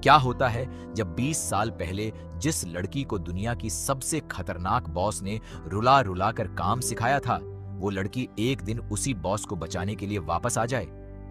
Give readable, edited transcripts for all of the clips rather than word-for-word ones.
क्या होता है जब 20 साल पहले जिस लड़की को दुनिया की सबसे खतरनाक बॉस ने रुला रुला कर काम सिखाया था, वो लड़की एक दिन उसी बॉस को बचाने के लिए वापस आ जाए।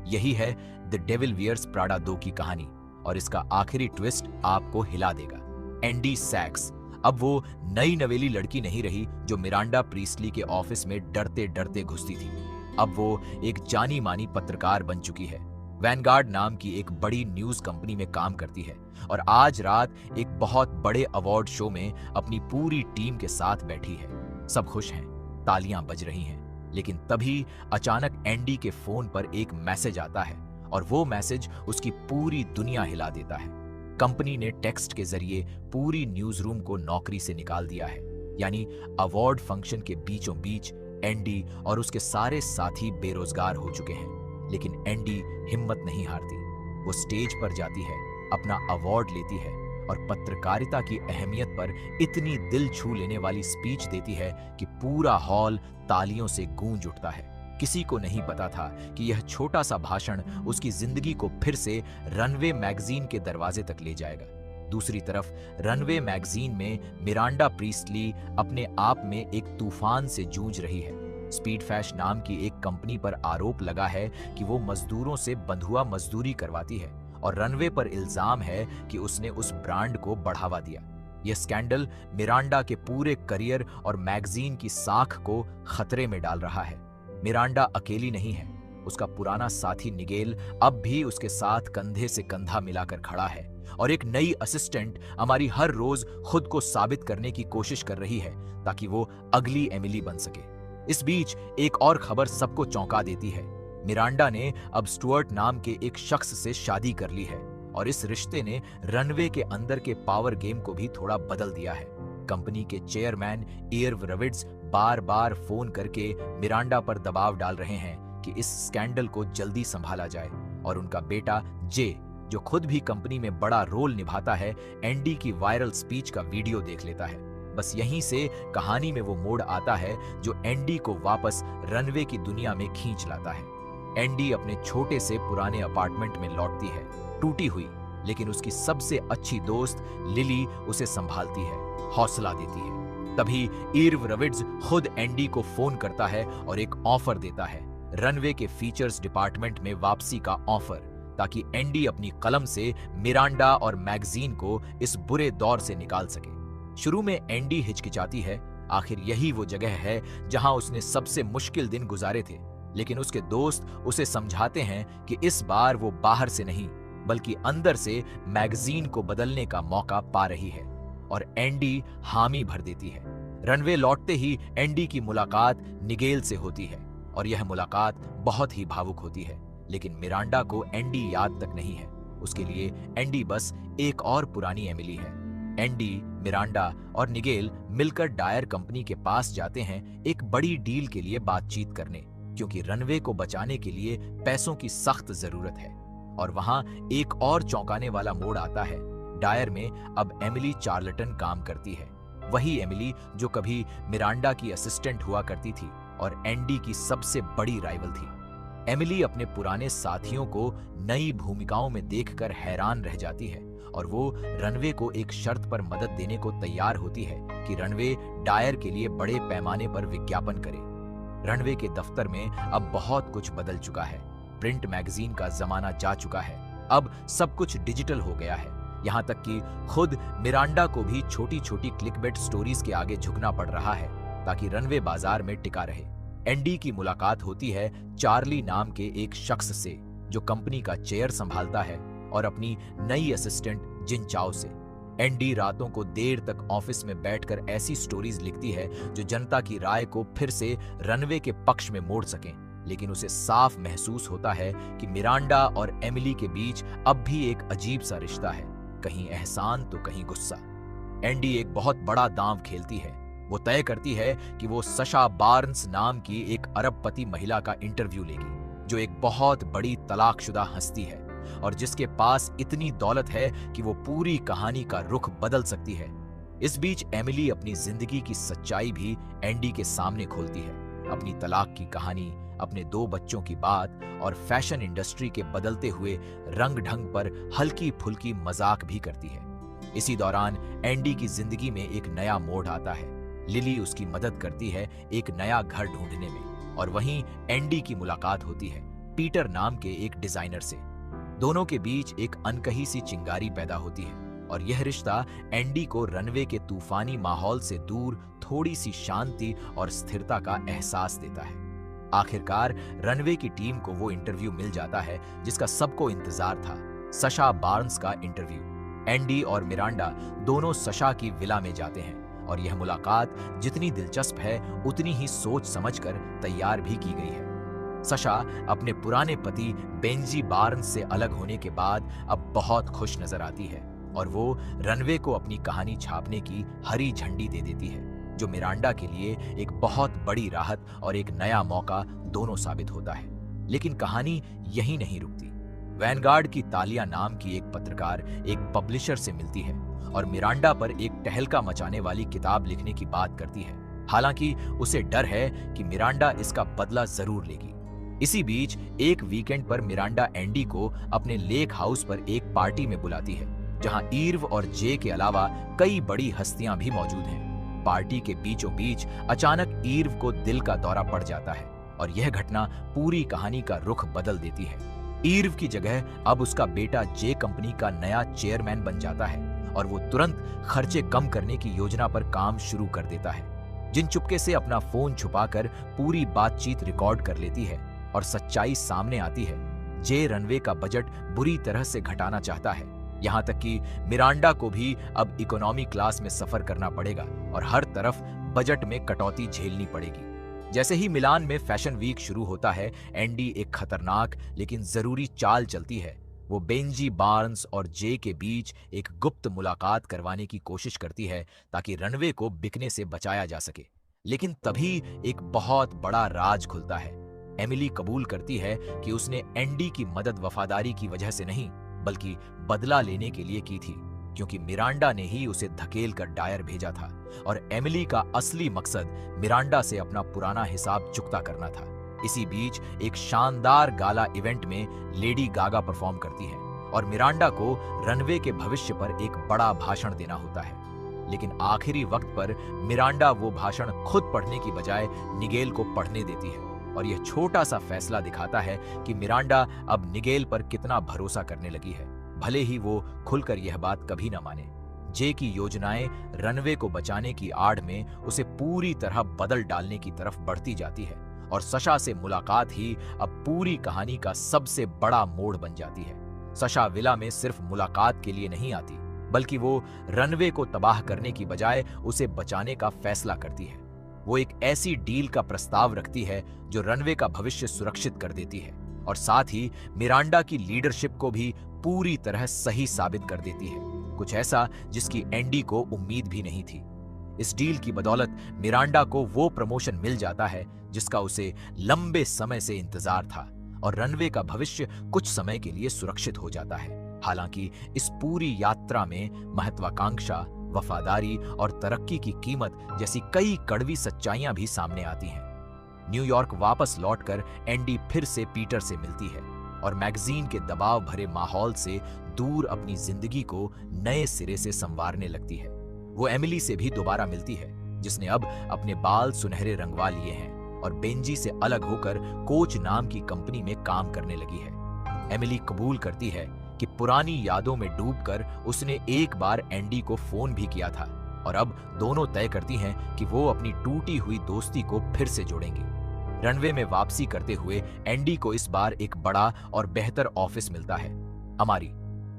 यही है द डेविल वियर्स प्राडा 2 की कहानी, और इसका आखिरी ट्विस्ट आपको हिला देगा। एंडी सैक्स अब वो नई नवेली लड़की नहीं रही जो मिरांडा प्रीस्टली के ऑफिस में डरते डरते घुसती थी। अब वो एक जानी मानी पत्रकार बन चुकी है। वैनगार्ड नाम की एक बड़ी न्यूज कंपनी में काम करती है और आज रात एक बहुत बड़े अवार्ड शो में अपनी पूरी टीम के साथ बैठी है। सब खुश हैं, तालियां बज रही हैं, लेकिन तभी अचानक एंडी के फोन पर एक मैसेज आता है और वो मैसेज उसकी पूरी दुनिया हिला देता है। कंपनी ने टेक्स्ट के जरिए पूरी न्यूज रूम को नौकरी से निकाल दिया है। यानी अवार्ड फंक्शन के बीचों बीच एंडी और उसके सारे साथी बेरोजगार हो चुके हैं। लेकिन एंडी हिम्मत नहीं हारती। वो स्टेज पर जाती है, अपना अवार्ड लेती है और पत्रकारिता की अहमियत पर इतनी दिल छू लेने वाली स्पीच देती है कि पूरा हॉल तालियों से गूंज उठता है। किसी को नहीं पता था कि यह छोटा सा भाषण उसकी जिंदगी को फिर से रनवे मैगजीन के दरवाजे तक ले जाएगा। दूसरी तरफ रनवे मैगजीन में मिरांडा प्रीस्टली अपने आप में एक तूफान से जूझ रही है। स्पीडफैश नाम की एक कंपनी पर आरोप लगा है कि वो मजदूरों से बंधुआ मजदूरी करवाती है और रनवे पर इल्जाम है कि उसने उस ब्रांड को बढ़ावा दिया। यह स्कैंडल मिरांडा के पूरे करियर और मैगजीन की साख को खतरे में डाल रहा है। मिरांडा अकेली नहीं है, उसका पुराना साथी निगेल अब भी उसके साथ कंधे से कंधा मिलाकर खड़ा है और एक नई असिस्टेंट हमारी हर रोज खुद को साबित करने की कोशिश कर रही है ताकि वो अगली एमिली बन सके। इस बीच एक और खबर सबको चौंका देती है। मिरांडा ने अब स्टुअर्ट नाम के एक शख्स से शादी कर ली है और इस रिश्ते ने रनवे के अंदर के पावर गेम को भी थोड़ा बदल दिया है। कंपनी के चेयरमैन इर्व रविड्स बार बार फोन करके मिरांडा पर दबाव डाल रहे हैं कि इस स्कैंडल को जल्दी संभाला जाए और उनका बेटा जे, जो खुद भी कंपनी में बड़ा रोल निभाता है, एंडी की वायरल स्पीच का वीडियो देख लेता है। बस यहीं से कहानी में वो मोड़ आता है जो एंडी को वापस रनवे की दुनिया में खींच लाता है। एंडी अपने छोटे से पुराने अपार्टमेंट में लौटती है, टूटी हुई, लेकिन उसकी सबसे अच्छी दोस्त लिली उसे संभालती है, हौसला देती है। तभी इर्व रविड्स खुद एंडी को फोन करता है और एक ऑफर देता है, रनवे के फीचर्स डिपार्टमेंट में वापसी का ऑफर, ताकि एंडी अपनी कलम से मिरांडा और मैगजीन को इस बुरे दौर से निकाल सके। शुरू में एंडी हिचकिचाती है, आखिर यही वो जगह है जहां उसने सबसे मुश्किल दिन गुजारे थे, लेकिन उसके दोस्त उसे समझाते हैं कि इस बार वो बाहर से नहीं बल्कि अंदर से मैगजीन को बदलने का मौका पा रही है और एंडी हामी भर देती है। रनवे लौटते ही एंडी की मुलाकात निगेल से होती है और यह मुलाकात बहुत ही भावुक होती है, लेकिन मिरांडा को एंडी याद तक नहीं है। उसके लिए एंडी बस एक और पुरानी एमिली है। एंडी, मिरांडा और निगेल मिलकर डायर कंपनी के पास जाते हैं एक बड़ी डील के लिए बातचीत करने, क्योंकि रनवे को बचाने के लिए पैसों की सख्त जरूरत है। और वहां एक और चौंकाने वाला मोड़ आता है। डायर में अब एमिली चार्लटन काम करती है, वही एमिली जो कभी मिरांडा की असिस्टेंट हुआ करती थी और एंडी की सबसे बड़ी राइवल थी। एमिली अपने पुराने साथियों को नई भूमिकाओं में देखकर हैरान रह जाती है और वो रनवे को एक शर्त पर मदद देने को तैयार होती है कि रनवे डायर के लिए बड़े पैमाने पर विज्ञापन करे। रनवे के दफ्तर में अब बहुत कुछ बदल चुका है। प्रिंट मैगजीन का जमाना जा चुका है, अब सब कुछ डिजिटल हो गया है। यहाँ तक कि खुद मिरांडा को भी छोटी छोटी क्लिकबेट स्टोरीज के आगे झुकना पड़ रहा है ताकि रनवे बाजार में टिका रहे। एंडी की मुलाकात होती है चार्ली नाम के एक शख्स से जो कंपनी का चेयर संभालता है और अपनी नई असिस्टेंट जिन चाओ से। एंडी रातों को देर तक ऑफिस में बैठकर ऐसी स्टोरीज लिखती है जो जनता की राय को फिर से रनवे के पक्ष में मोड़ सकें, लेकिन उसे साफ महसूस होता है कि मिरांडा और एमिली के बीच अब भी एक अजीब सा रिश्ता है, कहीं एहसान तो कहीं गुस्सा। एंडी एक बहुत बड़ा दांव खेलती है। वो तय करती है कि वो सशा बार्न्स नाम की एक अरबपति महिला का इंटरव्यू लेगी, जो एक बहुत बड़ी तलाकशुदा हस्ती है और जिसके पास इतनी दौलत है कि वो पूरी कहानी का रुख बदल सकती है। इस बीच एमिली अपनी जिंदगी की सच्चाई भी एंडी के सामने खोलती है, अपनी तलाक की कहानी, अपने 2 बच्चों की बात और फैशन इंडस्ट्री के बदलते हुए रंग ढंग पर हल्की फुल्की मजाक भी करती है। इसी दौरान एंडी की जिंदगी में एक नया मोड़ आता है। लिली उसकी मदद करती है एक नया घर ढूंढने में, और वहीं एंडी की मुलाकात होती है पीटर नाम के एक डिजाइनर से। दोनों के बीच एक अनकही सी चिंगारी पैदा होती है, और यह रिश्ता एंडी को रनवे के तूफानी माहौल से दूर थोड़ी सी शांति और स्थिरता का एहसास देता है। आखिरकार रनवे की टीम को वो इंटरव्यू मिल जाता है जिसका सबको इंतजार था, सशा बार्न्स का इंटरव्यू। एंडी और मिरांडा दोनों सशा की विला में जाते हैं, और यह मुलाकात जितनी दिलचस्प है उतनी ही सोच समझकर तैयार भी की गई है। सशा अपने पुराने पति बेंजी बार्न्स से अलग होने के बाद अब बहुत खुश नजर आती है, और वो रनवे को अपनी कहानी छापने की हरी झंडी दे देती है, जो मिरांडा के लिए एक बहुत बड़ी राहत और एक नया मौका दोनों साबित होता है। लेकिन कहानी यहीं नहीं रुकती। वैनगार्ड की तालिया नाम की एक पत्रकार एक पब्लिशर से मिलती है और मिरांडा पर एक तहलका मचाने वाली किताब लिखने की बात करती है। हालांकि उसे डर है कि मिरांडा इसका बदला जरूर लेगी। इसी बीच एक वीकेंड पर मिरांडा एंडी को अपने लेक हाउस पर एक पार्टी में बुलाती है, जहां ईर्व और जे के अलावा कई बड़ी हस्तियां भी मौजूद हैं। पार्टी के बीचों बीच अचानक ईर्व को दिल का दौरा पड़ जाता है, और यह घटना पूरी कहानी का रुख बदल देती है। ईर्व की जगह अब उसका बेटा जे कंपनी का नया चेयरमैन बन जाता है, और वो तुरंत खर्चे कम करने की योजना पर काम शुरू कर देता है। जिन चुपके से अपना फोन छुपाकर पूरी बातचीत रिकॉर्ड कर लेती है, और सच्चाई सामने आती है। जे रनवे का बजट बुरी तरह से घटाना चाहता है, यहाँ तक कि मिरांडा को भी अब इकोनॉमी क्लास में सफर करना पड़ेगा और हर तरफ बजट में कटौती झेलनी पड़ेगी। जैसे ही मिलान में फैशन वीक शुरू होता है, एंडी एक खतरनाक लेकिन जरूरी चाल चलती है। वो बेंजी बार्न्स और जे के बीच एक गुप्त मुलाकात करवाने की कोशिश करती है ताकि रनवे को बिकने से बचाया जा सके। लेकिन तभी एक बहुत बड़ा राज खुलता है। एमिली कबूल करती है कि उसने एंडी की मदद वफादारी की वजह से नहीं, बल्कि बदला लेने के लिए की थी, क्योंकि मिरांडा ने ही उसे धकेल कर डायर भेजा था, और एमिली का असली मकसद मिरांडा से अपना पुराना हिसाब चुकता करना था। इसी बीच एक शानदार गाला इवेंट में लेडी गागा परफॉर्म करती है, और मिरांडा को रनवे के भविष्य पर एक बड़ा भाषण देना होता है। लेकिन आखिरी वक्त पर मिरांडा वो भाषण खुद पढ़ने की बजाय निगेल को पढ़ने देती है, और यह छोटा सा फैसला दिखाता है कि मिरांडा अब निगेल पर कितना भरोसा करने लगी है, भले ही वो खुलकर यह बात कभी न माने। जे की योजनाएं रनवे को बचाने की आड़ में उसे पूरी तरह बदल डालने की तरफ बढ़ती जाती है, और सशा से मुलाकात ही अब पूरी कहानी का सबसे बड़ा मोड़ बन जाती है। सशा विला में सिर्फ मुलाकात के लिए नहीं आती, बल्कि वो रनवे को तबाह करने की बजाय उसे बचाने का फैसला करती है। वो एक ऐसी डील का प्रस्ताव रखती है जो रनवे का भविष्य सुरक्षित कर देती है, और साथ ही मिरांडा की लीडरशिप को भी पूरी तरह सही साबित कर देती है, कुछ ऐसा जिसकी एंडी को उम्मीद भी नहीं थी। इस डील की बदौलत मिरांडा को वो प्रमोशन मिल जाता है जिसका उसे लंबे समय से इंतजार था, और रनवे का भविष्य कुछ समय के लिए सुरक्षित हो जाता है। हालांकि इस पूरी यात्रा में महत्वाकांक्षा, वफादारी और तरक्की की कीमत जैसी कई कड़वी सच्चाइयां भी सामने आती हैं। न्यूयॉर्क वापस लौटकर एंडी फिर से पीटर से मिलती है, और मैगजीन के दबाव भरे माहौल से दूर अपनी जिंदगी को नए सिरे से संवारने लगती है। वो एमिली से भी दोबारा मिलती है, जिसने अब अपने बाल सुनहरे रंगवा लिए हैं और बेंजी से अलग होकर कोच नाम की कंपनी में काम करने लगी है। एमिली कबूल करती है कि पुरानी यादों में डूबकर उसने एक बार एंडी को फोन भी किया था, और अब दोनों तय करती हैं कि वो अपनी टूटी हुई दोस्ती को फिर से जोड़ेंगी। रनवे में वापसी करते हुए एंडी को इस बार एक बड़ा और बेहतर ऑफिस मिलता है। अमारी,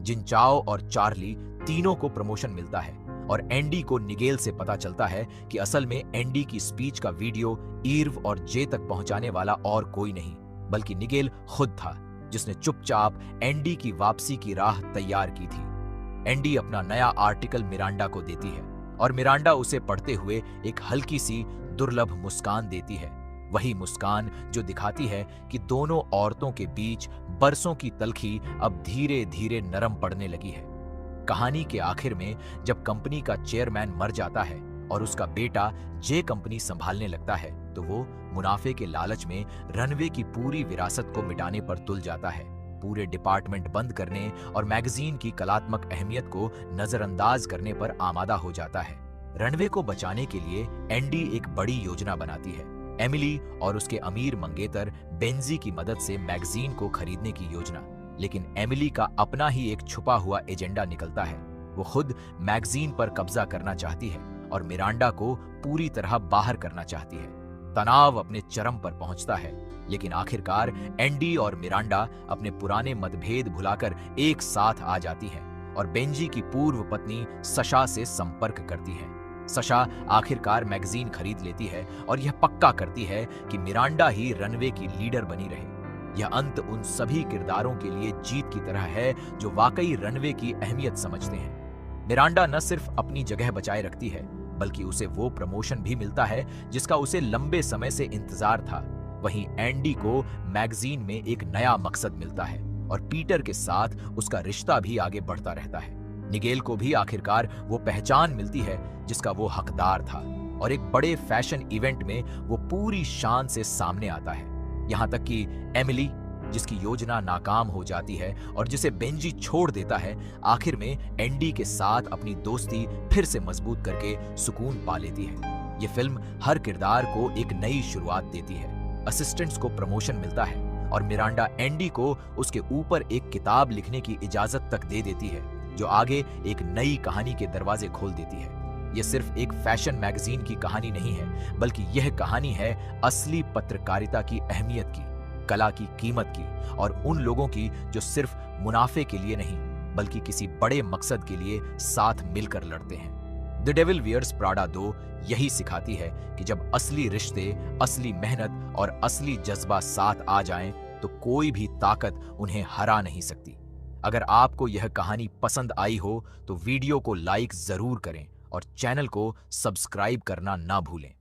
जिनचाओ और चार्ली तीनों को प्रमोशन मिलता है, और एंडी को निगेल से पता चलता है कि असल में एंडी की स्पीच का वीडियो ईर्व और जे तक पहुंचाने वाला और कोई नहीं, बल्कि निगेल खुद था, जिसने चुपचाप एंडी की वापसी की राह तैयार की थी। एंडी अपना नया आर्टिकल मिरांडा को देती है, और मिरांडा उसे पढ़ते हुए एक हल्की सी दुर्लभ मुस्कान देती है, वही मुस्कान जो दिखाती है कि दोनों औरतों के बीच बरसों की तलखी अब धीरे धीरे नरम पड़ने लगी है। कहानी के आखिर में जब कंपनी का चेयरमैन मर जाता है और उसका बेटा जे कंपनी संभालने लगता है तो वो मुनाफे के लालच में रनवे की पूरी विरासत को मिटाने पर तुल जाता है, पूरे डिपार्टमेंट बंद करने और मैगजीन की कलात्मक अहमियत को नजरअंदाज करने पर आमादा हो जाता है। रनवे को बचाने के लिए एंडी एक बड़ी योजना बनाती है, एमिली और उसके अमीर मंगेतर बेंजी की मदद से मैगजीन को खरीदने की योजना। लेकिन एमिली का अपना ही एक छुपा हुआ एजेंडा निकलता है। वो खुद मैगजीन पर कब्जा करना चाहती है और मिरांडा को पूरी तरह बाहर करना चाहती है। तनाव अपने चरम पर पहुंचता है, लेकिन आखिरकार एंडी और मिरांडा अपने पुराने मतभेद भुलाकर एक साथ आ जाती हैं और बेंजी की पूर्व पत्नी सशा से संपर्क करती है। सशा आखिरकार मैगजीन खरीद लेती है और यह पक्का करती है कि मिरांडा ही रनवे की लीडर बनी रहे। यह अंत उन सभी किरदारों के लिए जीत की तरह है जो वाकई रनवे की अहमियत समझते हैं। मिरांडा न सिर्फ अपनी जगह बचाए रखती है, बल्कि उसे वो प्रमोशन भी मिलता है जिसका उसे लंबे समय से इंतजार था। वहीं एंडी को मैगजीन में एक नया मकसद मिलता है और पीटर के साथ उसका रिश्ता भी आगे बढ़ता रहता है। निगेल को भी आखिरकार वो पहचान मिलती है जिसका वो हकदार था और एक बड़े फैशन इवेंट में वो पूरी शान से सामने आता है। यहाँ तक कि एमिली, जिसकी योजना नाकाम हो जाती है और जिसे बेंजी छोड़ देता है, आखिर में एंडी के साथ अपनी दोस्ती फिर से मजबूत करके सुकून पा लेती है। ये फिल्म हर किरदार को एक नई शुरुआत देती है। असिस्टेंट्स को प्रमोशन मिलता है और मिरांडा एंडी को उसके ऊपर एक किताब लिखने की इजाजत तक दे देती है, जो आगे एक नई कहानी के दरवाजे खोल देती है। यह सिर्फ एक फैशन मैगजीन की कहानी नहीं है, बल्कि यह कहानी है असली पत्रकारिता की अहमियत की, कला की कीमत की और उन लोगों की जो सिर्फ मुनाफे के लिए नहीं बल्कि किसी बड़े मकसद के लिए साथ मिलकर लड़ते हैं। द डेविल वियर्स प्राडा 2 यही सिखाती है कि जब असली रिश्ते, असली मेहनत और असली जज्बा साथ आ जाएं, तो कोई भी ताकत उन्हें हरा नहीं सकती। अगर आपको यह कहानी पसंद आई हो तो वीडियो को लाइक जरूर करें और चैनल को सब्सक्राइब करना ना भूलें।